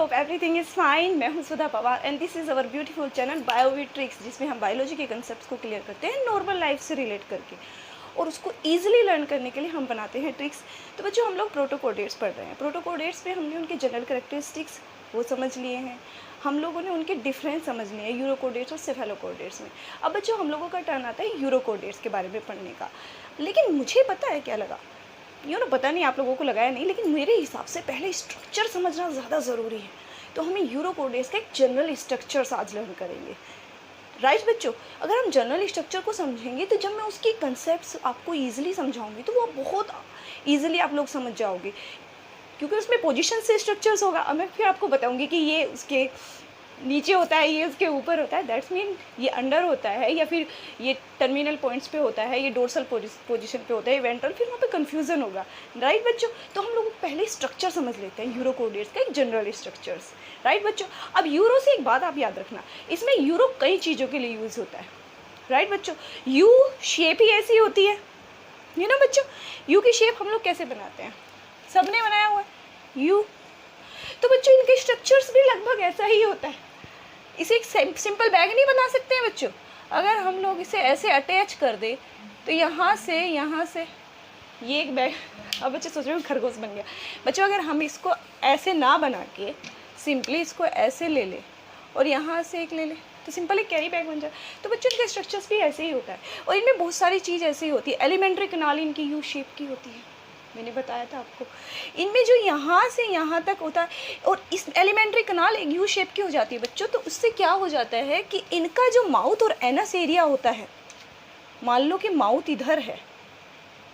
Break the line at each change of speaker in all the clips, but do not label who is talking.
Hope everything is fine. मैं हूं Sudha Pawar and this is our beautiful channel Biovit tricks, जिसमें हम बायोलॉजी के कंसेप्ट्स को क्लियर करते हैं नॉर्मल लाइफ से रिलेट करके, और उसको ईजिली लर्न करने के लिए हम बनाते हैं ट्रिक्स। तो बच्चों, हम लोग प्रोटोकोडेट्स पढ़ रहे हैं। प्रोटोकोडेट्स में हमने उनके जनरल कैरेक्टरिस्टिक्स वो समझ लिए हैं, हम लोगों ने उनके डिफरेंस समझ लिए हैं यूरोकोडेट्स और सेफेलोकोडेट्स में। अब बच्चों, हम लोगों का टर्न आता है यूरोकोडेट्स के बारे में पढ़ने का। लेकिन मुझे पता है क्या लगा, पता नहीं आप लोगों को लगाया नहीं, लेकिन मेरे हिसाब से पहले स्ट्रक्चर समझना ज़्यादा ज़रूरी है। तो हमें यूरोकोडेट्स का एक जनरल स्ट्रक्चर्स आज लर्न करेंगे। राइट बच्चों, अगर हम जनरल स्ट्रक्चर को समझेंगे तो जब मैं उसकी कंसेप्ट्स आपको ईजिली समझाऊंगी तो वो बहुत ईजिली आप लोग समझ जाओगे, क्योंकि उसमें पोजीशन से स्ट्रक्चर्स होगा। अब मैं फिर आपको बताऊंगी कि ये उसके नीचे होता है, ये उसके ऊपर होता है, दैट्स मीन ये अंडर होता है, या फिर ये टर्मिनल पॉइंट्स पे होता है, ये डोर्सल पोजीशन पे होता है, ये वेंट्रल, फिर वहाँ पे कन्फ्यूज़न होगा। राइट बच्चों, तो हम लोग पहले स्ट्रक्चर समझ लेते हैं यूरोकोडेट्स का, एक जनरल स्ट्रक्चर्स। राइट बच्चों, अब यूरो से एक बात आप याद रखना, इसमें यूरो कई चीज़ों के लिए यूज़ होता है। राइट बच्चों, यू शेप ही ऐसी होती है, बच्चों, यू की शेप हम लोग कैसे बनाते हैं, सबने बनाया हुआ है यू। तो बच्चों, इनके स्ट्रक्चर्स भी लगभग ऐसा ही होता है। इसे एक सिंपल बैग नहीं बना सकते हैं बच्चों। अगर हम लोग इसे ऐसे अटैच कर दे तो यहाँ से ये एक बैग, अब बच्चे सोच रहे हो खरगोश बन गया। बच्चों, अगर हम इसको ऐसे ना बना के सिंपली इसको ऐसे ले ले और यहाँ से एक ले ले तो सिंपल एक कैरी बैग बन जाए। तो बच्चों, इनका स्ट्रक्चर्स भी ऐसे ही होता है, और इनमें बहुत सारी चीज़ ऐसी होती है। एलिमेंट्री कनाल इनकी यू शेप की होती है, मैंने बताया था आपको। इनमें जो यहाँ से यहाँ तक होता है, और इस एलिमेंट्री कनाल एक यू शेप की हो जाती है बच्चों। तो उससे क्या हो जाता है कि इनका जो माउथ और एनस एरिया होता है, मान लो कि माउथ इधर है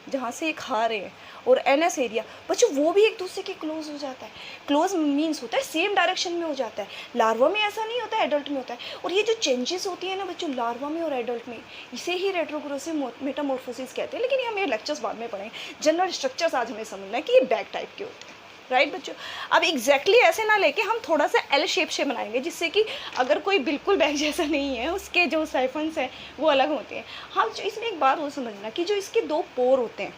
जहाँ से ये खा रहे हैं, और एनस एरिया बच्चों वो भी एक दूसरे के क्लोज हो जाता है। क्लोज मीन्स होता है सेम डायरेक्शन में हो जाता है। लार्वा में ऐसा नहीं होता है, एडल्ट में होता है। और ये जो चेंजेस होती है ना बच्चों, लार्वा में और एडल्ट में, इसे ही रेट्रोग्रेसिव मेटामॉर्फोसिस कहते हैं। लेकिन हम ये लेक्चर्स बाद में पढ़ेंगे, जनरल स्ट्रक्चर्स आज हमें समझना है कि ये बैग टाइप के होते हैं। राइट बच्चों, अब एग्जैक्टली ऐसे ना लेके हम थोड़ा सा एल शेप से बनाएंगे, जिससे कि अगर कोई बिल्कुल बैग जैसा नहीं है, उसके जो साइफन्स हैं वो अलग होते हैं। हम इसमें एक बात वो समझना कि जो इसके दो पोर होते हैं,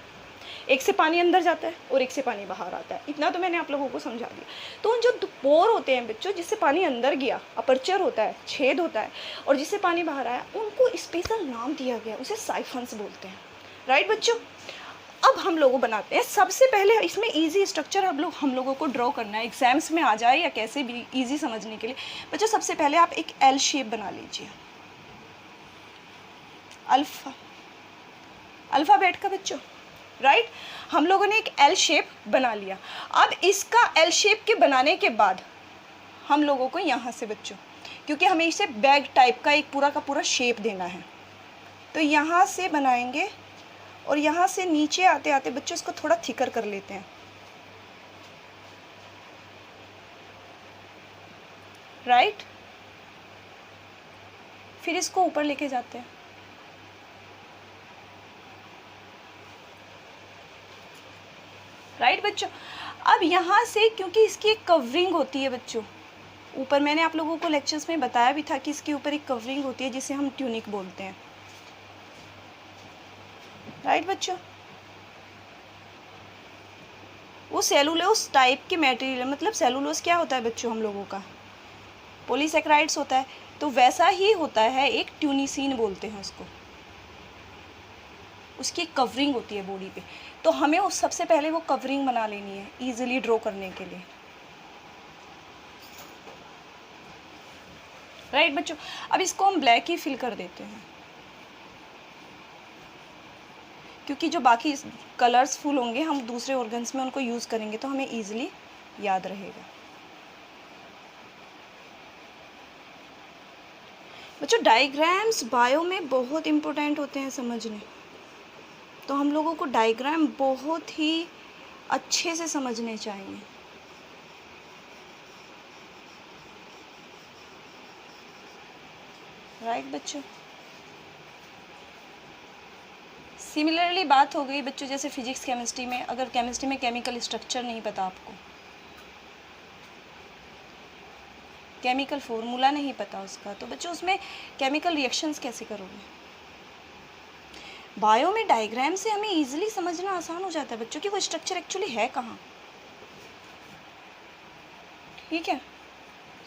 एक से पानी अंदर जाता है और एक से पानी बाहर आता है। इतना तो मैंने आप लोगों को समझा दिया। तो उन जो पोर होते हैं बच्चों, जिससे पानी अंदर गया, अपर्चर होता है, छेद होता है, और जिससे पानी बाहर आया, उनको स्पेशल नाम दिया गया, उसे साइफन्स बोलते हैं। राइट बच्चों, अब हम लोग बनाते हैं। सबसे पहले इसमें इजी स्ट्रक्चर हम लोगों को ड्रॉ करना है, एग्जाम्स में आ जाए या कैसे भी इजी समझने के लिए। बच्चों, सबसे पहले आप एक एल शेप बना लीजिए, अल्फ़ाबेट का बच्चों। राइट, हम लोगों ने एक एल शेप बना लिया। अब इसका एल शेप के बनाने के बाद हम लोगों को यहाँ से बच्चों, क्योंकि हमें इसे बैग टाइप का एक पूरा का पूरा शेप देना है, तो यहाँ से बनाएंगे, और यहाँ से नीचे आते आते बच्चों इसको थोड़ा थिकर कर लेते हैं। राइट, फिर इसको ऊपर लेके जाते हैं। राइट बच्चों, अब यहाँ से, क्योंकि इसकी एक कवरिंग होती है बच्चों, ऊपर मैंने आप लोगों को लेक्चर्स में बताया भी था कि इसके ऊपर एक कवरिंग होती है जिसे हम ट्यूनिक बोलते हैं। राइट बच्चों, वो सेलुलोज टाइप के मटेरियल, मतलब सेलुलोज क्या होता है बच्चों हम लोगों का, पॉलीसेकेराइड्स होता है, तो वैसा ही होता है, एक ट्यूनिसिन बोलते हैं उसको। उसकी कवरिंग होती है बॉडी पे, तो हमें उस सबसे पहले वो कवरिंग बना लेनी है इजीली ड्रॉ करने के लिए। राइट बच्चों, अब इसको हम ब्लैक ही फिल कर देते हैं, क्योंकि जो बाकी कलर्स फुल होंगे हम दूसरे ऑर्गन्स में उनको यूज़ करेंगे, तो हमें ईजिली याद रहेगा। बच्चों, डायग्राम्स बायो में बहुत इम्पोर्टेंट होते हैं समझने, तो हम लोगों को डायग्राम बहुत ही अच्छे से समझने चाहिए। राइट बच्चों, सिमिलरली बात हो गई बच्चों जैसे फिजिक्स केमिस्ट्री में, अगर केमिस्ट्री में केमिकल स्ट्रक्चर नहीं पता आपको, केमिकल फॉर्मूला नहीं पता उसका, तो बच्चों उसमें केमिकल रिएक्शंस कैसे करोगे। बायो में डायग्राम से हमें इजीली समझना आसान हो जाता है बच्चों कि वो स्ट्रक्चर एक्चुअली है कहाँ। ठीक है,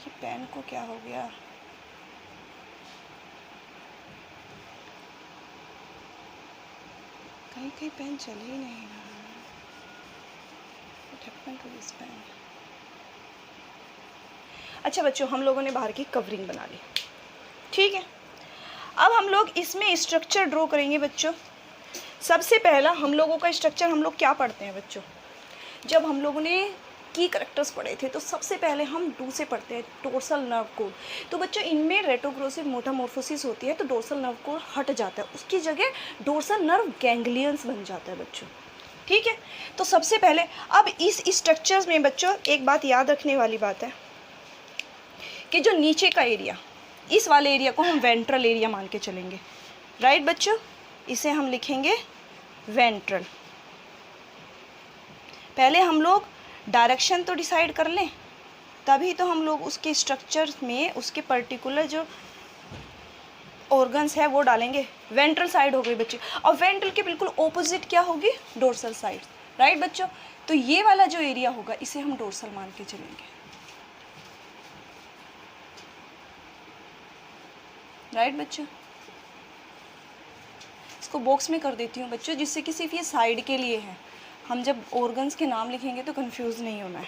ये पेन को क्या हो गया? कहीं कहीं पेन चल ही नहीं रहा। What happened to this pen? अच्छा बच्चों, हम लोगों ने बाहर की कवरिंग बना ली, ठीक है। अब हम लोग इसमें स्ट्रक्चर ड्रॉ करेंगे बच्चों। सबसे पहला हम लोगों का स्ट्रक्चर हम लोग क्या पढ़ते हैं बच्चों? जब हम लोगों ने की करेक्टर्स पढ़े थे तो सबसे पहले हम डू से पढ़ते हैं, डोर्सल नर्व कोड। तो बच्चों इनमें रेट्रोग्रेसिव मोटामॉर्फोसिस होती है, तो डोर्सल नर्व कोड हट जाता है, उसकी जगह डोर्सल नर्व गैंग्लियंस बन जाता है बच्चों, ठीक है। तो सबसे पहले अब इस स्ट्रक्चर्स में बच्चों एक बात याद रखने वाली बात है कि जो नीचे का एरिया, इस वाले एरिया को हम वेंट्रल एरिया मान के चलेंगे, राइट बच्चों। इसे हम लिखेंगे वेंट्रल। पहले हम लोग डायरेक्शन तो डिसाइड कर लें, तभी तो हम लोग उसके स्ट्रक्चर में उसके पर्टिकुलर जो ऑर्गन्स है वो डालेंगे। वेंट्रल साइड हो गई बच्चे, और वेंट्रल के बिल्कुल ऑपोजिट क्या होगी? डोर्सल साइड, राइट बच्चों। तो ये वाला जो एरिया होगा इसे हम डोर्सल मान के चलेंगे, राइट बच्चों। इसको बॉक्स में कर देती हूँ बच्चों, जिससे कि सिर्फ ये साइड के लिए है, हम जब ऑर्गन्स के नाम लिखेंगे तो कंफ्यूज नहीं होना है।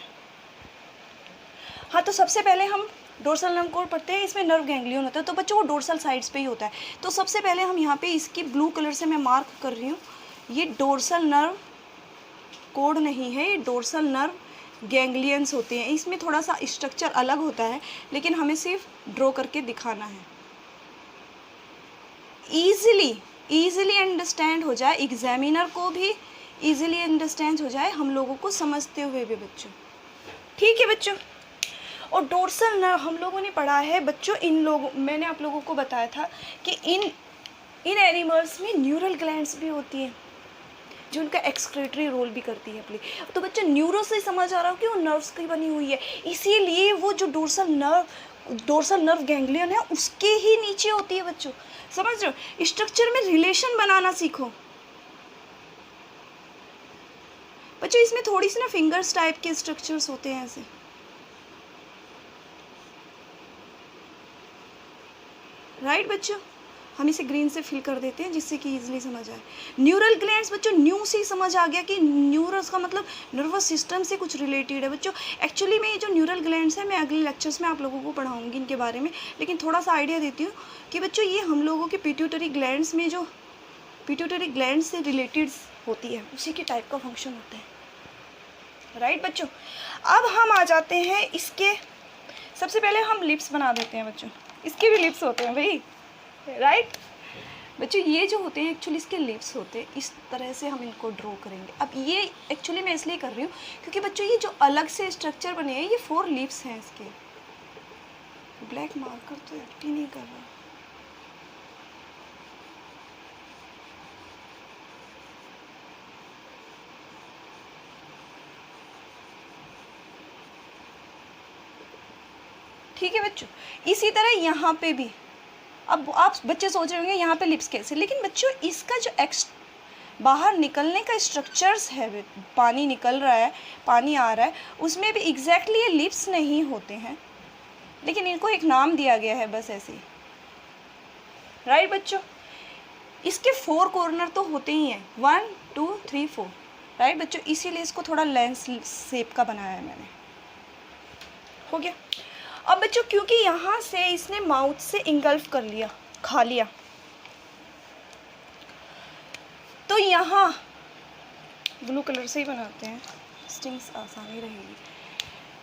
हाँ, तो सबसे पहले हम डोर्सल नर्व कोड पढ़ते हैं, इसमें नर्व गैंग्लियन होता है, तो बच्चों वो डोर्सल साइड्स पे ही होता है। तो सबसे पहले हम यहाँ पे इसकी ब्लू कलर से मैं मार्क कर रही हूँ, ये डोर्सल नर्व कोड नहीं है, ये डोर्सल नर्व गैंग्लियंस होते हैं। इसमें थोड़ा सा स्ट्रक्चर अलग होता है, लेकिन हमें सिर्फ ड्रॉ करके दिखाना है, ईजिली अंडरस्टैंड हो जाए, एग्जामिनर को भी ईजिली अंडरस्टैंड हो जाए, हम लोगों को समझते हुए भी बच्चों, ठीक है बच्चों। और डोर्सल नर्व हम लोगों ने पढ़ा है बच्चों, मैंने आप लोगों को बताया था कि इन एनिमल्स में न्यूरल ग्लैंड्स भी होती हैं, जो उनका एक्सक्रीटरी रोल भी करती है प्ले। तो बच्चों न्यूरो से समझ आ रहा हो कि वो नर्व्स की बनी हुई है, इसीलिए वो जो डोर्सल नर्व गैंग्लियन है उसके ही नीचे होती है बच्चों, समझ रहे हो। स्ट्रक्चर में रिलेशन बनाना सीखो बच्चों। इसमें थोड़ी सी ना फिंगर्स टाइप के स्ट्रक्चर्स होते हैं ऐसे, राइट बच्चों। हम इसे ग्रीन से फिल कर देते हैं जिससे कि इजीली समझ आए। न्यूरल ग्लैंड्स बच्चों, न्यू से ही समझ आ गया कि न्यूरल्स का मतलब नर्वस सिस्टम से कुछ रिलेटेड है बच्चों। एक्चुअली में ये जो न्यूरल ग्लैंड्स है मैं अगले लेक्चर्स में आप लोगों को पढ़ाऊंगी इनके बारे में, लेकिन थोड़ा सा आइडिया देती हूँ कि बच्चों ये हम लोगों के पिट्यूटरी ग्लैंड्स में जो पिट्यूटरी ग्लैंड से रिलेटेड होती है उसी के टाइप का फंक्शन होता है, राइट बच्चों। अब हम आ जाते हैं इसके, सबसे पहले हम लिप्स बना देते हैं बच्चों, इसके भी लिप्स होते हैं भाई, राइट बच्चों। ये जो होते हैं एक्चुअली इसके लिप्स होते हैं, इस तरह से हम इनको ड्रॉ करेंगे। अब ये एक्चुअली मैं इसलिए कर रही हूँ क्योंकि बच्चों ये जो अलग से स्ट्रक्चर बने हैं ये 4 लिप्स हैं इसके। ब्लैक मार्कर तो एक्ट ही नहीं कर रहा, ठीक है बच्चों। इसी तरह यहाँ पे भी, अब आप बच्चे सोच रहे होंगे यहाँ पे लिप्स कैसे, लेकिन बच्चों इसका जो बाहर निकलने का स्ट्रक्चर्स है, पानी निकल रहा है, पानी आ रहा है, उसमें भी एग्जैक्टली ये लिप्स नहीं होते हैं, लेकिन इनको एक नाम दिया गया है बस ऐसे ही, राइट बच्चों। इसके 4 कॉर्नर तो होते ही हैं, 1 2 3 4, राइट बच्चों। इसीलिए इसको थोड़ा लेंस शेप का बनाया है मैंने, हो गया। अब बच्चों क्योंकि यहाँ से इसने माउथ से इंगल्फ कर लिया, खा लिया, तो यहाँ ब्लू कलर से ही बनाते हैं, स्टिंग्स आसानी रहेगी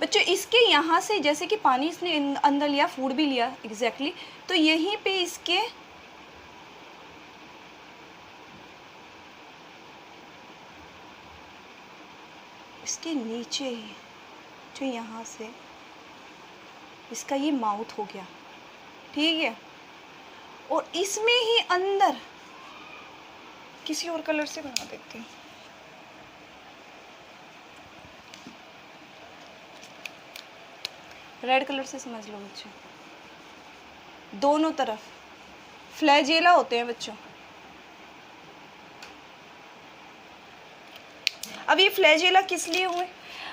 बच्चों। इसके यहाँ से जैसे कि पानी इसने अंदर लिया, फूड भी लिया एग्जैक्टली, तो यहीं पे इसके नीचे ही जो यहाँ से इसका ये माउथ हो गया, ठीक है। और इसमें ही अंदर किसी और कलर से बना देते हैं, रेड कलर से समझ लो बच्चों। दोनों तरफ फ्लैजेला होते हैं बच्चों। अब ये फ्लैजेला किस लिए हुए?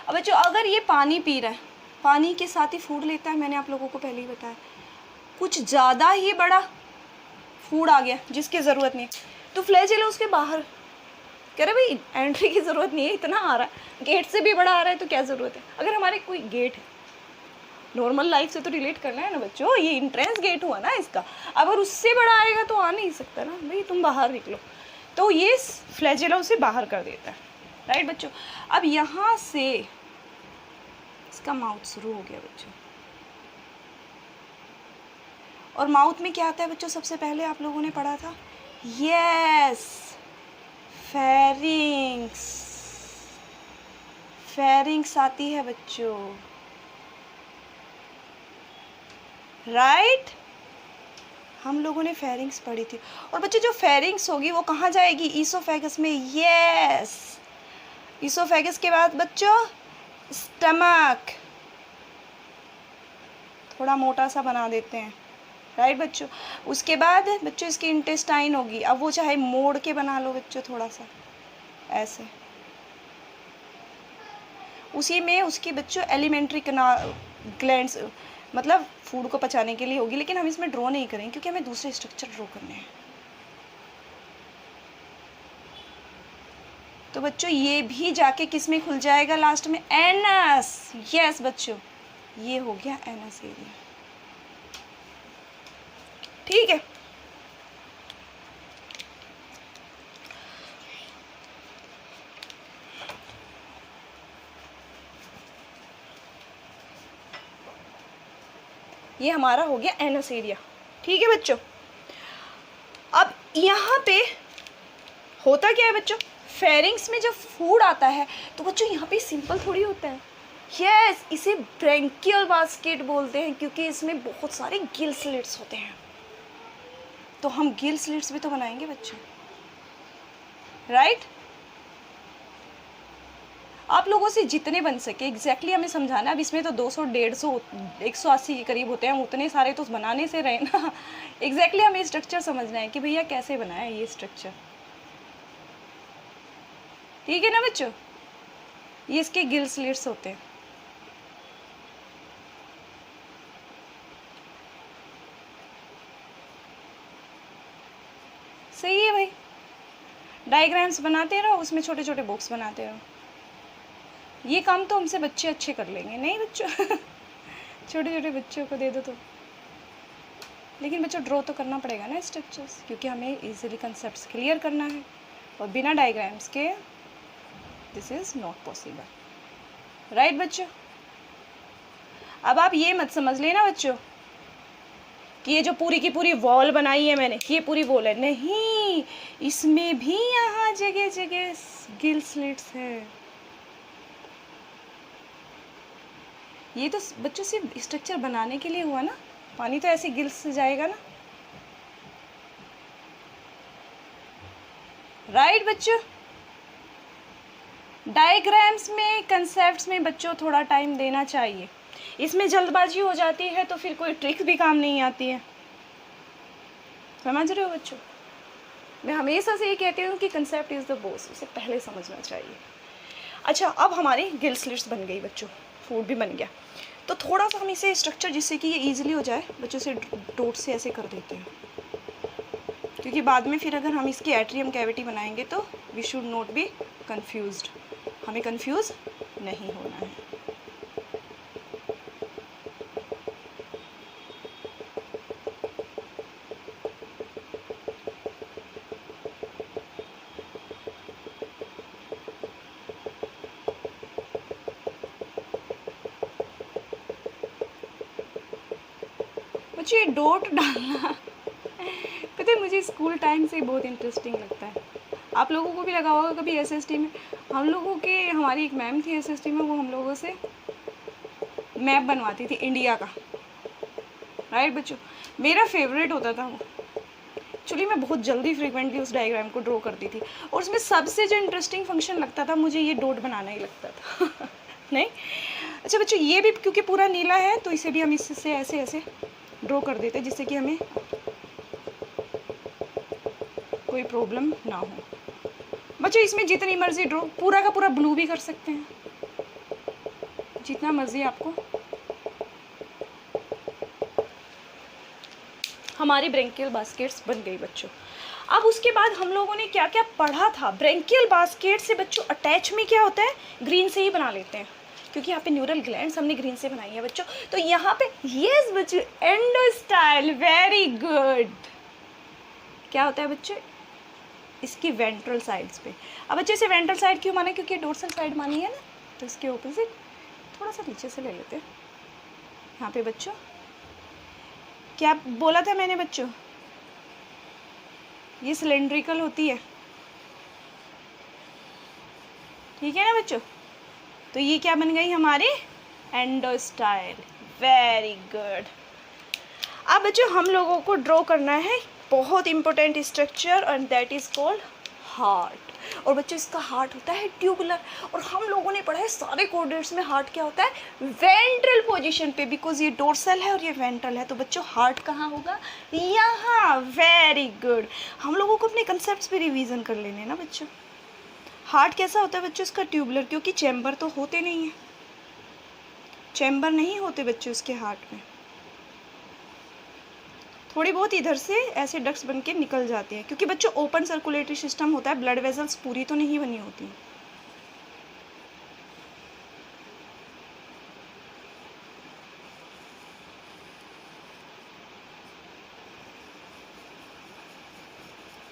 अब बच्चों अगर ये पानी पी रहा है पानी के साथ ही फूड लेता है, मैंने आप लोगों को पहले ही बताया। कुछ ज़्यादा ही बड़ा फूड आ गया जिसकी ज़रूरत नहीं है, तो फ्लैजेला उसके बाहर कह रहे भाई एंट्री की ज़रूरत नहीं है, इतना आ रहा है, गेट से भी बड़ा आ रहा है तो क्या ज़रूरत है। अगर हमारे कोई गेट है, नॉर्मल लाइफ से तो रिलेट करना है ना बच्चों, ये इंट्रेंस गेट हुआ ना इसका, अगर उससे बड़ा आएगा तो आ नहीं सकता ना भाई, तुम बाहर निकलो। तो ये फ्लैजेला उसे बाहर कर देता है, राइट बच्चों। अब यहाँ से इसका माउथ शुरू हो गया बच्चों, और माउथ में क्या आता है बच्चों, सबसे पहले आप लोगों ने पढ़ा था, यस, फेरिंग्स। फेरिंग्स आती है बच्चों, राइट। हम लोगों ने फेरिंग्स पढ़ी थी। और बच्चों जो फेरिंग्स होगी वो कहाँ जाएगी, ईसोफेगस में, यस। ईसोफेगस के बाद बच्चों स्टमक, थोड़ा मोटा सा बना देते हैं, राइट बच्चों। उसके बाद बच्चों इसकी इंटेस्टाइन होगी, अब वो चाहे मोड़ के बना लो बच्चों, थोड़ा सा ऐसे, उसी में उसकी बच्चों एलिमेंट्री ग्लैंड्स, मतलब फूड को पचाने के लिए होगी, लेकिन हम इसमें ड्रॉ नहीं करेंगे क्योंकि हमें दूसरे स्ट्रक्चर ड्रॉ करने हैं। तो बच्चों ये भी जाके किस में खुल जाएगा लास्ट में, एनस, यस बच्चों, ये हो गया एनस एरिया, ठीक है। ये हमारा हो गया एनस एरिया, ठीक है बच्चों। अब यहाँ पे होता क्या है बच्चों, फेरिंग्स में जब फूड आता है तो बच्चों यहाँ पे सिंपल थोड़ी होता है, यस, इसे ब्रैंकियल बास्केट बोलते हैं क्योंकि इसमें बहुत सारे गिल स्लिट्स होते हैं। तो हम गिल स्लिट्स भी तो बनाएंगे बच्चों, राइट। आप लोगों से जितने बन सके एग्जैक्टली हमें समझाना है। अब इसमें तो 200, 150, 180 के करीब होते हैं, हम उतने सारे तो बनाने से रहे ना। एग्जैक्टली हमें स्ट्रक्चर समझना है कि भैया कैसे बनाया ये स्ट्रक्चर, ठीक है ना बच्चों। ये इसके गिल स्लिट्स होते हैं, सही है भाई। डायग्राम्स बनाते रहो, उसमें छोटे छोटे बॉक्स बनाते रहो। ये काम तो हमसे बच्चे अच्छे कर लेंगे, नहीं बच्चों। छोटे छोटे बच्चों को दे दो तो, लेकिन बच्चों ड्रॉ तो करना पड़ेगा ना स्ट्रक्चर्स, क्योंकि हमें इजीली कंसेप्ट्स क्लियर करना है, और बिना डायग्राम्स के this is not possible, right बच्चों। अब आप ये मत समझ लेना बच्चों कि ये जो पूरी की पूरी वॉल बनाई है मैंने, ये पूरी वॉल है, नहीं, इसमें भी यहाँ जगह जगह गिल स्लिट्स है। ये तो बच्चों सिर्फ स्ट्रक्चर बनाने के लिए हुआ ना, पानी तो ऐसे गिल्स से जाएगा ना, राइट बच्चों। डायग्राम्स में, कंसेप्ट्स में बच्चों थोड़ा टाइम देना चाहिए, इसमें जल्दबाजी हो जाती है तो फिर कोई ट्रिक भी काम नहीं आती है, समझ रहे हो बच्चों। मैं हमेशा से ये कहती हूँ कि कंसेप्ट इज़ द बॉस, उसे पहले समझना चाहिए। अच्छा, अब हमारी गिल स्लिट्स बन गई बच्चों, फूड भी बन गया, तो थोड़ा सा हम इसे स्ट्रक्चर जिससे कि ये ईजिली हो जाए बच्चों से डॉट से ऐसे कर देते हैं, क्योंकि बाद में फिर अगर हम इसकी एट्रियम कैविटी बनाएंगे तो we should not be confused, हमें कंफ्यूज नहीं होना है। मुझे ये डॉट डालना पता है, मुझे स्कूल टाइम से बहुत इंटरेस्टिंग लगता है। आप लोगों को भी लगा होगा कभी एसएसटी में, हम लोगों के, हमारी एक मैम थी एसएसटी में, वो हम लोगों से मैप बनवाती थी इंडिया का, राइट बच्चों। मेरा फेवरेट होता था वो, एक्चुअली मैं बहुत जल्दी फ्रीक्वेंटली उस डायग्राम को ड्रॉ करती थी, और उसमें सबसे जो इंटरेस्टिंग फंक्शन लगता था मुझे ये डॉट बनाना ही लगता था। नहीं, अच्छा बच्चों, ये भी क्योंकि पूरा नीला है तो इसे भी हम इससे ऐसे ऐसे ड्रॉ कर देते हैं जिससे कि हमें कोई प्रॉब्लम ना हो। बच्चों इसमें जितनी मर्जी ड्रॉ, पूरा का पूरा ब्लू भी कर सकते हैं, जितना मर्जी आपको हमारी ब्रेंकियल बास्केट्स बन गई बच्चों। अब उसके बाद हम लोगों ने क्या क्या पढ़ा था, ब्रेंकियल बास्केट से बच्चों अटैच में क्या होता है, ग्रीन से ही बना लेते हैं क्योंकि यहाँ पे न्यूरल ग्लैंड्स हमने ग्रीन से बनाई है बच्चों। तो यहाँ पे यस बच्चों एंडोस्टाइल, वेरी गुड। क्या होता है बच्चों, इसकी वेंट्रल साइड्स पे। अब बच्चे इसे वेंट्रल साइड क्यों माना, क्योंकि डोर्सल साइड मानी है ना, तो इसके ऑपोजिट थोड़ा सा नीचे से ले लेते हैं। यहाँ पे बच्चों क्या बोला था मैंने बच्चों, ये सिलेंड्रिकल होती है, ठीक है ना बच्चों। तो ये क्या बन गई हमारी एंडोस्टाइल, वेरी गुड। अब बच्चों हम लोगों को ड्रॉ करना है बहुत important structure and that is called heart. और बच्चों इसका हार्ट होता है ट्यूबुलर, और हम लोगों ने पढ़ा है सारे कोऑर्डिनेट्स में हार्ट क्या होता है, वेंट्रल पोजीशन पे, बिकॉज ये डोर्सल है और ये वेंट्रल है। तो बच्चों हार्ट कहाँ होगा, यहाँ, वेरी गुड। हम लोगों को अपने कंसेप्ट्स पे रिवीजन कर लेने ना बच्चों। हार्ट कैसा होता है बच्चों, इसका ट्यूबुलर, क्योंकि चैम्बर तो होते नहीं है, चैम्बर नहीं होते बच्चों इसके हार्ट में, थोड़ी बहुत इधर से ऐसे डक्ट्स बन के निकल जाते हैं, क्योंकि बच्चों ओपन सर्कुलेटरी सिस्टम होता है, ब्लड वेसल्स पूरी तो नहीं बनी होती।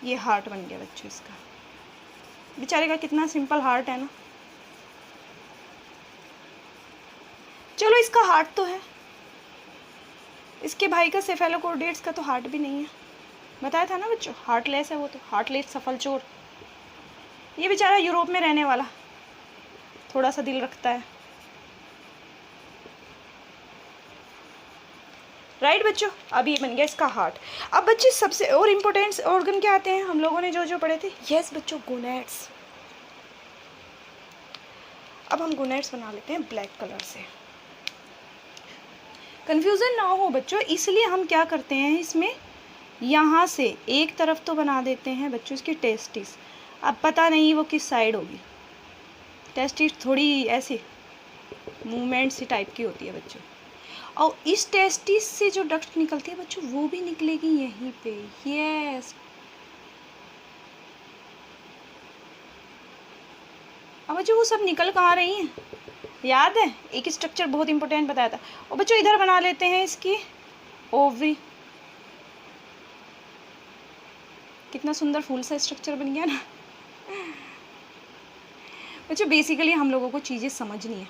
ये हार्ट बन गया बच्चों इसका, बेचारे का कितना सिंपल हार्ट है ना। चलो इसका हार्ट तो है, इसके भाई का सेफेलोकॉर्डेट्स का तो हार्ट भी नहीं है, बताया था ना बच्चों, हार्टलेस है वो तो, हार्टलेस सफलचोर। ये बेचारा यूरोप में रहने वाला, थोड़ा सा दिल रखता है, राइट बच्चों। अब ये बन गया इसका हार्ट। अब बच्चे सबसे और इम्पोर्टेंट ऑर्गन क्या आते हैं हम लोगों ने जो जो पढ़े थे, यस बच्चों गोनेड्स। अब हम गोनेड्स बना लेते हैं ब्लैक कलर से, कन्फ्यूज़न ना हो बच्चों, इसलिए हम क्या करते हैं इसमें, यहाँ से एक तरफ तो बना देते हैं बच्चों इसकी टेस्टिस। अब पता नहीं वो किस साइड होगी, टेस्टिस थोड़ी ऐसी मूवमेंट सी टाइप की होती है बच्चों, और इस टेस्टिस से जो डक्ट निकलती है बच्चों वो भी निकलेगी यहीं पे, यस। अब बच्चों वो सब निकल कहाँ रही हैं, याद है, एक स्ट्रक्चर बहुत इंपॉर्टेंट बताया था। और बच्चों इधर बना लेते हैं इसकी ओवरी, कितना सुंदर फूल सा स्ट्रक्चर बन गया ना बच्चों। बेसिकली हम लोगों को चीज़ें समझनी है,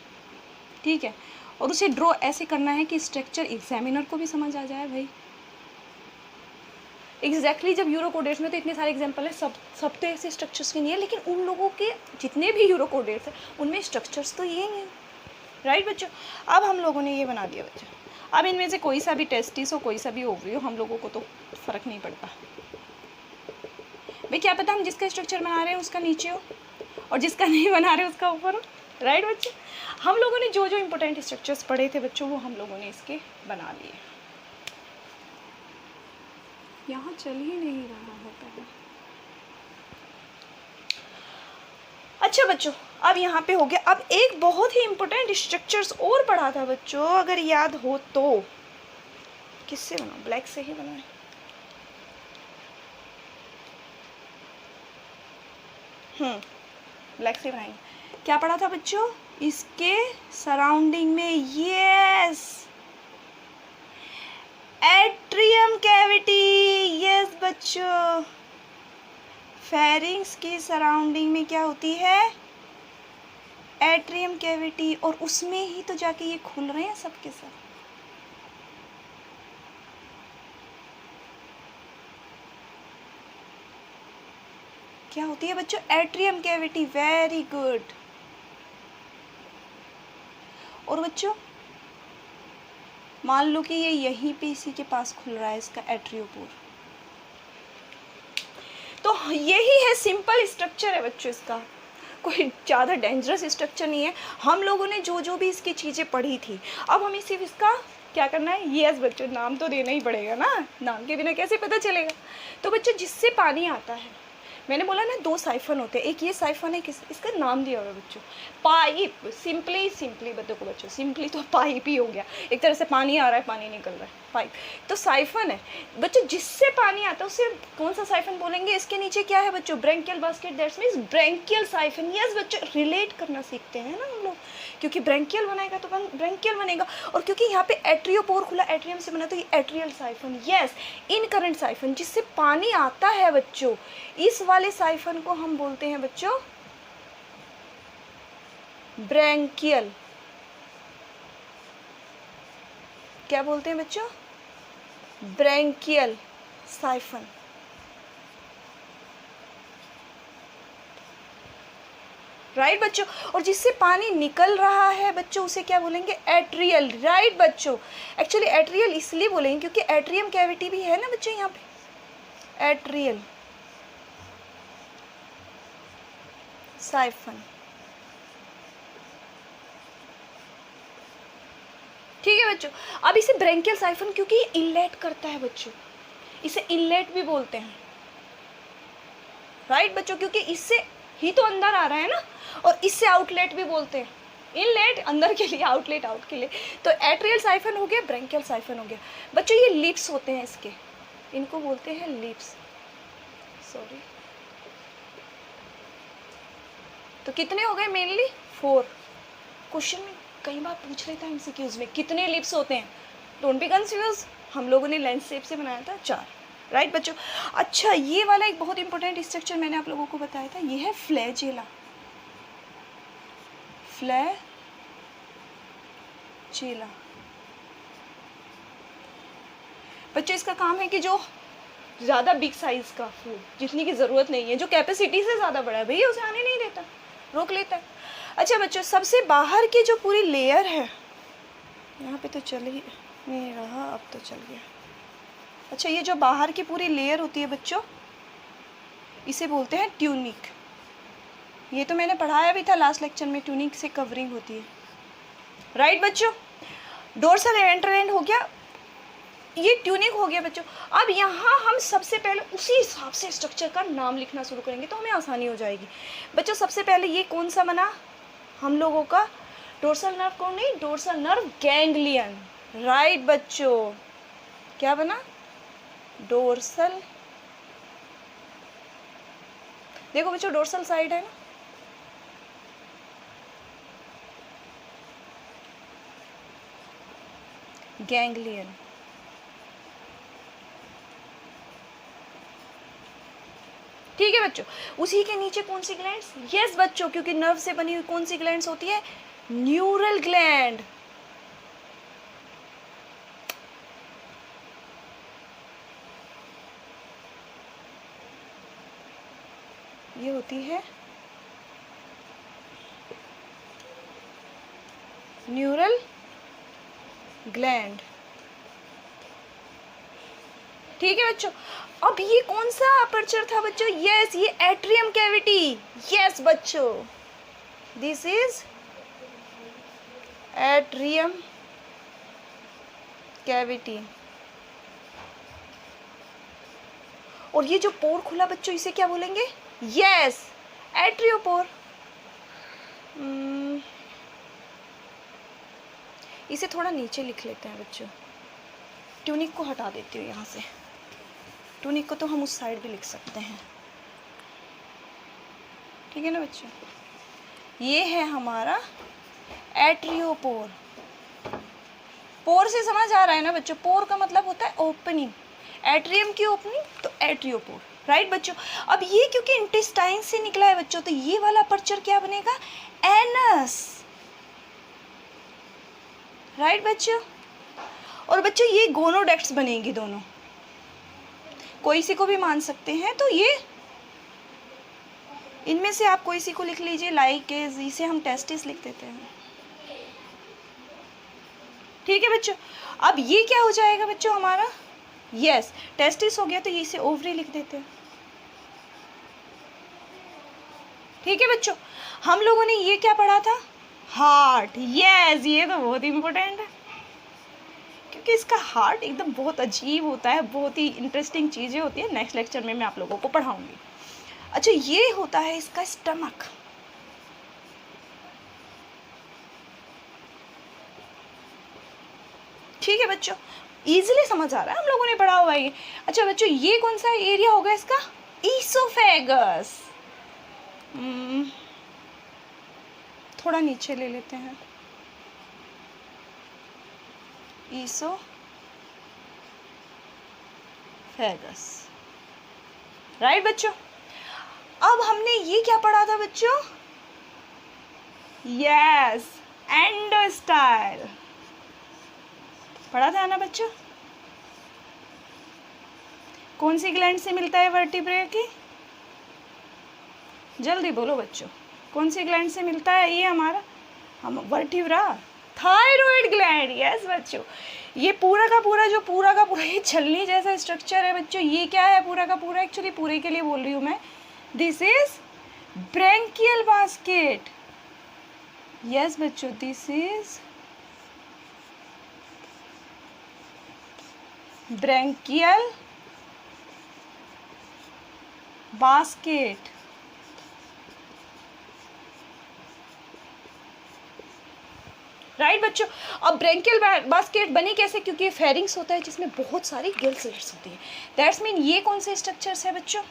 ठीक है, और उसे ड्रॉ ऐसे करना है कि स्ट्रक्चर एग्जामिनर को भी समझ आ जाए भाई। एग्जैक्टली जब यूरोकोडेट्स में तो इतने सारे एग्जाम्पल है, सब तो ऐसे स्ट्रक्चर्स के नहीं है, लेकिन उन लोगों के जितने भी यूरोकोडेट्स हैं उनमें स्ट्रक्चर्स तो ये हैं, राइट बच्चों। अब हम लोगों ने ये बना दिया बच्चों। अब इनमें से कोई सा भी टेस्टिस हो, कोई सा भी ओवरी हो, हम लोगों को तो फ़र्क नहीं पड़ता भाई, क्या पता हम जिसका स्ट्रक्चर बना रहे हैं उसका नीचे हो और जिसका नहीं बना रहे उसका ऊपर हो, राइट बच्चों। हम लोगों ने जो जो इंपॉर्टेंट स्ट्रक्चर्स पढ़े थे बच्चों वो हम लोगों ने इसके बना लिए। यहाँ चल ही नहीं रहा है पहले। अच्छा बच्चों अब यहाँ पे हो गया। अब एक बहुत ही इंपॉर्टेंट स्ट्रक्चर्स और पढ़ा था बच्चों, अगर याद हो तो, किससे बनाओ, ब्लैक से ही बनाए, ब्लैक से बनाएंगे। क्या पढ़ा था बच्चों, इसके सराउंडिंग में, यस, एट्रियम कैविटी, यस बच्चों, फेरिंग्स की सराउंडिंग में क्या होती है, एट्रियम कैविटी, और उसमें ही तो जाके ये खुल रहे हैं सबके सब। क्या होती है बच्चों, एट्रियम कैविटी, वेरी गुड। और बच्चों मान लो कि ये यहीं पे इसी के पास खुल रहा है, इसका एट्रियोपोर। तो यही है, सिंपल स्ट्रक्चर है बच्चों, इसका कोई ज़्यादा डेंजरस स्ट्रक्चर नहीं है। हम लोगों ने जो जो भी इसकी चीज़ें पढ़ी थी, अब हमें सिर्फ इसका क्या करना है, यस बच्चों, नाम तो देना ही पड़ेगा ना, नाम के बिना कैसे पता चलेगा। तो बच्चों जिससे पानी आता है, मैंने बोला ना 2 साइफन होते हैं, एक ये साइफन है, इसका नाम दिया हुआ है बच्चों, पाइप। सिंपली बच्चों सिंपली तो पाइप ही हो गया, एक तरह से पानी आ रहा है पानी निकल रहा है, पाइप तो साइफन है बच्चों, जिससे पानी आता है उसे कौन सा साइफन बोलेंगे। इसके नीचे क्या है बच्चों, branchial basket, that's means branchial siphon. Yes बच्चों, रिलेट करना सीखते हैं ना हम लोग, क्योंकि ब्रैंकियल बनाएगा तो ब्रैंकियल बनेगा, और क्योंकि यहाँ पे एट्रियोपोर खुला एट्रियम से बना तो ये atrial siphon. Yes, incurrent siphon, जिससे पानी आता है बच्चों, इस वाले साइफन को हम बोलते हैं बच्चों ब्रैंकियल। क्या बोलते हैं बच्चों, ब्रैंकियल साइफन। राइट बच्चों, और जिससे पानी निकल रहा है बच्चों उसे क्या बोलेंगे, एट्रियल। राइट बच्चों, एक्चुअली एट्रियल इसलिए बोलेंगे क्योंकि एट्रियम कैविटी भी है ना बच्चों यहाँ पे, एट्रियल साइफन। ठीक है बच्चों, अब इसे ब्रैंकियल साइफन क्योंकि ये इनलेट करता है बच्चों, इसे इनलेट भी बोलते हैं। राइट बच्चों, क्योंकि इससे ही तो अंदर आ रहा है ना, और इससे आउटलेट भी बोलते हैं, इनलेट अंदर के लिए, आउटलेट आउट के लिए। तो एट्रियल साइफन हो गया, ब्रैंकियल साइफन हो गया बच्चों। ये लिप्स होते हैं इसके, इनको बोलते हैं लिप्स। सॉरी, तो कितने हो गए, मेनली 4। क्वेश्चन में कई बार पूछ रहे था एमसीक्यूज में कितने लिप्स होते हैं, डोंट बी कंफ्यूज, हम लोगों ने लेंस शेप से बनाया था 4। राइट बच्चों, अच्छा ये वाला एक बहुत इंपॉर्टेंट स्ट्रक्चर मैंने आप लोगों को बताया था, ये है फ्लैजेला। फ्लैजेला बच्चों, इसका काम है कि जो ज़्यादा बिग साइज का फूड, जितनी की ज़रूरत नहीं है, जो कैपेसिटी से ज़्यादा बड़ा है भैया, उसे आने नहीं देता, रोक लेता है। अच्छा बच्चों, सबसे बाहर की जो पूरी लेयर है, यहाँ पे तो चल ही नहीं रहा, अब तो चल गया। अच्छा, ये जो बाहर की पूरी लेयर होती है बच्चों, इसे बोलते हैं ट्यूनिक। ये तो मैंने पढ़ाया भी था लास्ट लेक्चर में, ट्यूनिक से कवरिंग होती है। राइट बच्चों, डोर्सल वेंट्रल एंड हो गया, ये ट्यूनिक हो गया बच्चों। अब यहाँ हम सबसे पहले उसी हिसाब से स्ट्रक्चर का नाम लिखना शुरू करेंगे तो हमें आसानी हो जाएगी बच्चों। सबसे पहले ये कौन सा बना हम लोगों का, डोर्सल नर्व कौन, नहीं, डोर्सल नर्व गैंग्लियन। राइट बच्चों, क्या बना, डोर्सल, देखो बच्चों डोर्सल साइड है ना, गैंग्लियन। ठीक है बच्चों, उसी के नीचे कौन सी ग्लैंड्स, यस बच्चों, क्योंकि नर्व से बनी हुई कौन सी ग्लैंड्स होती है, न्यूरल ग्लैंड। ये होती है न्यूरल ग्लैंड। ठीक है बच्चों, अब ये कौन सा अपर्चर था बच्चों, यस ये एट्रियम कैविटी। यस बच्चों, दिस इज एट्रियम कैविटी। और ये जो पोर खुला बच्चों, इसे क्या बोलेंगे, यस एट्रियोपोर। इसे थोड़ा नीचे लिख लेते हैं बच्चों, ट्यूनिक को हटा देती हूँ यहाँ से, ट्यूनिक को तो हम उस साइड भी लिख सकते हैं। ठीक है ना बच्चों, ये है हमारा एट्रियोपोर। पोर से समझ आ रहा है ना बच्चों, पोर का मतलब होता है ओपनिंग, एट्रियम की ओपनिंग, तो एट्रियोपोर। राइट बच्चों, अब ये क्योंकि इंटेस्टाइन से निकला है बच्चों, तो ये वाला अपर्चर क्या बनेगा, एनस। राइट बच्चों, और बच्चों ये गोनोडेक्ट्स बनेंगी दोनों, कोई सी को भी मान सकते हैं, तो ये इनमें से आप कोई सी को लिख लीजिए, लाइक इसे हम टेस्टिस लिख देते हैं। ठीक है बच्चों, अब ये क्या हो जाएगा बच्चों हमारा, यस टेस्टिस हो गया, तो ये इसे ओवरी लिख देते हैं। ठीक है बच्चों, हम लोगों ने ये क्या पढ़ा था, हार्ट। यस, ये तो बहुत इंपॉर्टेंट है, क्योंकि इसका हार्ट एकदम बहुत अजीब होता है, बहुत ही इंटरेस्टिंग चीज़ें होती है, नेक्स्ट लेक्चर में मैं आप लोगों को पढ़ाऊंगी। अच्छा ये होता है इसका स्टमक। ठीक है बच्चों, इजीली समझ आ रहा है, हम लोगों ने पढ़ा हुआ है ये। अच्छा बच्चों ये कौन सा एरिया होगा इसका? ईसोफेगस। थोड़ा नीचे ले लेते हैं, ईसोफेगस। राइट बच्चों, अब हमने ये क्या पढ़ा था बच्चों? यस, एंडोस्टाइल पढ़ा था ना बच्चों? कौन सी ग्लैंड से मिलता है वर्टिब्रे की? जल्दी बोलो बच्चों, कौन सी ग्लैंड से मिलता है ये हमारा वर्टिब्रा? Thyroid gland. यस बच्चों, ये पूरा का पूरा ये छलनी जैसा स्ट्रक्चर है बच्चों, ये क्या है पूरा का पूरा? एक्चुअली पूरे के लिए बोल रही हूँ मैं, this is branchial basket. Yes बच्चों, this is branchial basket. Right बच्चों, अब ब्रैंकियल बास्केट बनी कैसे? क्योंकि ये फेरिंग्स होता है जिसमें बहुत सारी गिल स्लिट्स होती है। दैट्स मीन ये कौन से स्ट्रक्चर्स है बच्चों?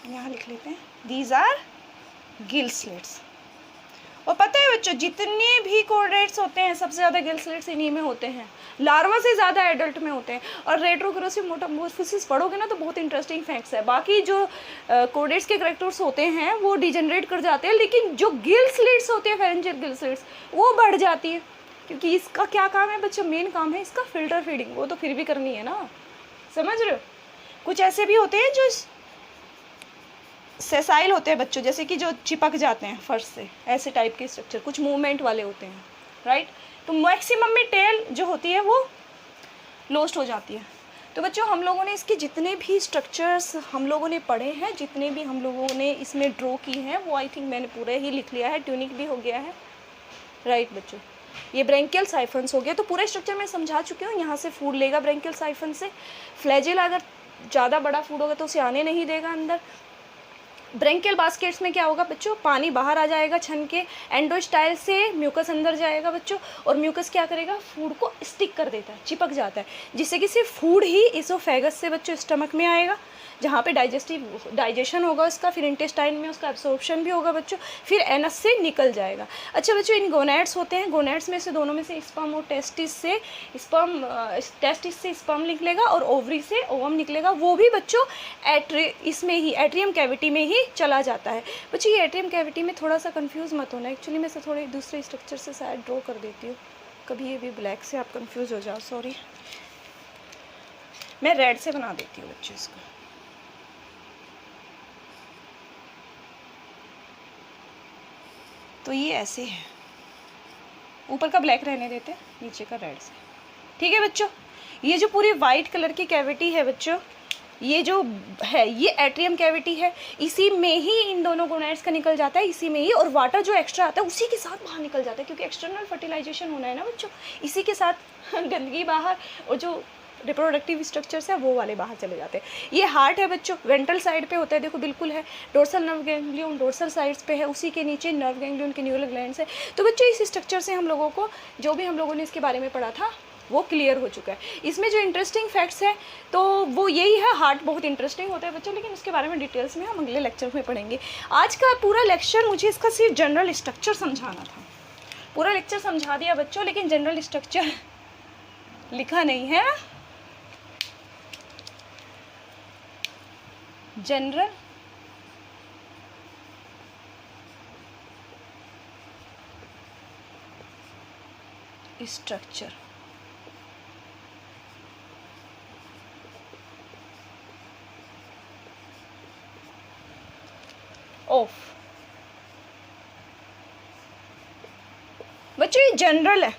यहाँ लिख लेते हैं, दीज आर गिल स्लिट्स। और पता है बच्चों, जितने भी कोर्डेट्स होते हैं सबसे ज़्यादा गिल स्लिट्स इन्हीं में होते हैं, लार्वा से ज़्यादा एडल्ट में होते हैं। और रेट्रोग्रेसिव मेटामॉर्फोसिस पढ़ोगे ना तो बहुत इंटरेस्टिंग फैक्ट्स है। बाकी जो कोर्डेट्स के कैरेक्टर्स होते हैं वो डिजेनरेट कर जाते हैं, लेकिन जो गिल स्लिट्स होती है, फेरेंजियल गिल स्लिट्स, वो बढ़ जाती है। क्योंकि इसका क्या काम है बच्चों? मेन काम है इसका फिल्टर फीडिंग, वो तो फिर भी करनी है ना, समझ रहे हो? कुछ ऐसे भी होते हैं जो सेसाइल होते हैं बच्चों, जैसे कि जो चिपक जाते हैं फर्श से, ऐसे टाइप के स्ट्रक्चर कुछ मूवमेंट वाले होते हैं। राइट, तो मैक्सिमम में टेल जो होती है वो लॉस्ट हो जाती है। तो बच्चों हम लोगों ने इसके जितने भी स्ट्रक्चर्स हम लोगों ने पढ़े हैं, जितने भी हम लोगों ने इसमें ड्रॉ की हैं, वो आई थिंक मैंने पूरा ही लिख लिया है, ट्यूनिक भी हो गया है। राइट बच्चों, ये ब्रैंकियल साइफन्स हो गया, तो पूरा स्ट्रक्चर मैं समझा चुकी हूँ। यहाँ से फूड लेगा ब्रैंकियल साइफन से, फ्लैजेल अगर ज़्यादा बड़ा फूड होगा तो उसे आने नहीं देगा अंदर। ब्रैंकियल बास्केट्स में क्या होगा बच्चों? पानी बाहर आ जाएगा छन के, एंडोस्टाइल से म्यूकस अंदर जाएगा बच्चों, और म्यूकस क्या करेगा? फूड को स्टिक कर देता है, चिपक जाता है, जिससे कि सिर्फ फूड ही इसोफेगस से बच्चों स्टमक में आएगा, जहाँ पे डाइजेशन होगा उसका, फिर इंटेस्टाइन में उसका एब्सॉर्प्शन भी होगा बच्चों, फिर एनस से निकल जाएगा। अच्छा बच्चों, इन गोनैड्स होते हैं, गोनैड्स में से दोनों में से स्पर्म और टेस्टिस से स्पर्म निकलेगा और ओवरी से ओवम निकलेगा। वो भी बच्चों इसमें ही एट्रियम कैविटी में ही चला जाता है। बच्चों ये एट्रियम कैविटी में थोड़ा सा कंफ्यूज मत होना, एक्चुअली मैं से थोड़े दूसरे स्ट्रक्चर से शायद ड्रॉ कर देती हूँ, कभी ये भी ब्लैक से आप कंफ्यूज हो जाओ, सॉरी। मैं रेड से बना देती हूँ बच्चों इसको। तो ये ऐसे है, ऊपर का ब्लैक रहने देते हैं, नीचे का रेड से। ठीक है बच्चों, ये जो पूरी वाइट कलर की कैविटी है बच्चों, ये जो है ये एट्रियम कैविटी है, इसी में ही इन दोनों गोनैड्स का निकल जाता है, इसी में ही, और वाटर जो एक्स्ट्रा आता है उसी के साथ बाहर निकल जाता है, क्योंकि एक्सटर्नल फर्टिलाइजेशन होना है ना बच्चों, इसी के साथ गंदगी बाहर और जो रिप्रोडक्टिव स्ट्रक्चर्स है वो वाले बाहर चले जाते हैं। ये हार्ट है बच्चों, वेंट्रल साइड पे होता है, देखो बिल्कुल है। Dorsal nerve ganglion dorsal sides पे है, उसी के नीचे नर्व गैंग्लियन के न्यूरल ग्लैंड्स है। तो बच्चों इस स्ट्रक्चर से हम लोगों को जो भी हम लोगों ने इसके बारे में पढ़ा था वो क्लियर हो चुका है। इसमें जो इंटरेस्टिंग फैक्ट्स है तो वो यही है, हार्ट बहुत इंटरेस्टिंग होता है बच्चों, लेकिन उसके बारे में डिटेल्स में हम अगले लेक्चर में पढ़ेंगे। आज का पूरा लेक्चर मुझे इसका सिर्फ जनरल स्ट्रक्चर समझाना था, पूरा लेक्चर समझा दिया बच्चों, लेकिन जनरल स्ट्रक्चर लिखा नहीं है। जनरल स्ट्रक्चर ऑफ बच्चों ये जनरल है।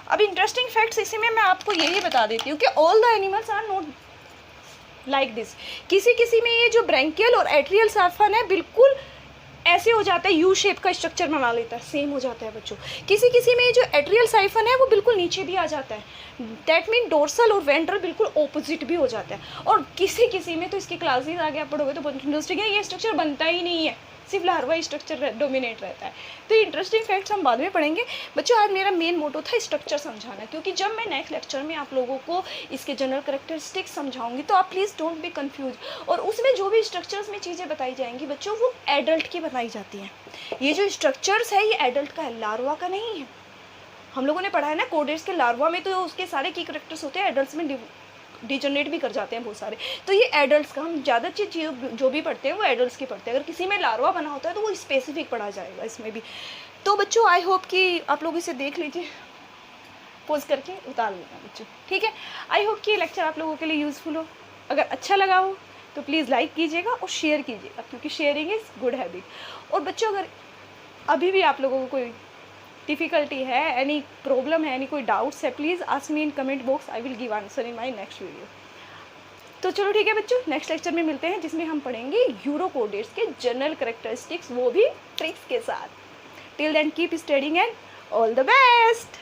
अब इंटरेस्टिंग फैक्ट्स इसी में मैं आपको यही बता देती हूँ कि all the animals are not like this. किसी किसी में ये जो ब्रैंकियल और एट्रियल साइफन है बिल्कुल ऐसे हो जाता है, यू शेप का स्ट्रक्चर बना लेता है, सेम हो जाता है बच्चों। किसी किसी में जो एट्रियल साइफन है वो बिल्कुल नीचे भी आ जाता है, दैट मीन डोर्सल और वेंट्रल बिल्कुल ऑपोजिट भी हो जाता है। और किसी किसी में तो इसकी क्लासेस आगे आप पढ़ोगे तो बहुत इंटरेस्टिंग है, ये स्ट्रक्चर बनता ही नहीं है, सिर्फ लार्वा स्ट्रक्चर डोमिनेट रहता है। तो इंटरेस्टिंग फैक्ट्स हम बाद में पढ़ेंगे बच्चों। आज मेरा मेन मोटो था स्ट्रक्चर समझाना, क्योंकि जब मैं नेक्स्ट लेक्चर में आप लोगों को इसके जनरल कैरेक्टरिस्टिक्स समझाऊंगी तो आप प्लीज़ डोंट बी कंफ्यूज। और उसमें जो भी स्ट्रक्चर्स में चीज़ें बताई जाएंगी बच्चों वो एडल्ट की बताई जाती हैं। ये जो स्ट्रक्चर्स है ये एडल्ट का है, लार्वा का नहीं है। हम लोगों ने पढ़ा है ना कोडेट्स के लार्वा में तो उसके सारे की कैरेक्टर्स होते हैं, एडल्ट्स में डिजनरेट भी कर जाते हैं बहुत सारे। तो ये एडल्ट्स का, हम ज़्यादा चीज़ जो भी पढ़ते हैं वो एडल्ट्स की पढ़ते हैं। अगर किसी में लार्वा बना होता है तो वो स्पेसिफिक पढ़ा जाएगा इसमें भी। तो बच्चों आई होप कि आप लोग इसे देख लीजिए, पोज करके उतार लेना बच्चों, ठीक है। आई होप कि ये लेक्चर आप लोगों के लिए यूज़फुल हो। अगर अच्छा लगा हो तो प्लीज़ लाइक कीजिएगा और शेयर कीजिएगा, क्योंकि शेयरिंग इज़ गुड हैबिट। और बच्चों अगर अभी भी आप लोगों को कोई डिफ़िकल्टी है, एनी प्रॉब्लम है, एनी कोई डाउट्स है, please ask me in comment box, I will give answer in my next video. तो चलो ठीक है बच्चों, नेक्स्ट लेक्चर में मिलते हैं जिसमें हम पढ़ेंगे यूरोकोडेट्स के जनरल कैरेक्टरिस्टिक्स, वो भी ट्रिक्स के साथ। Till then keep studying and all the best.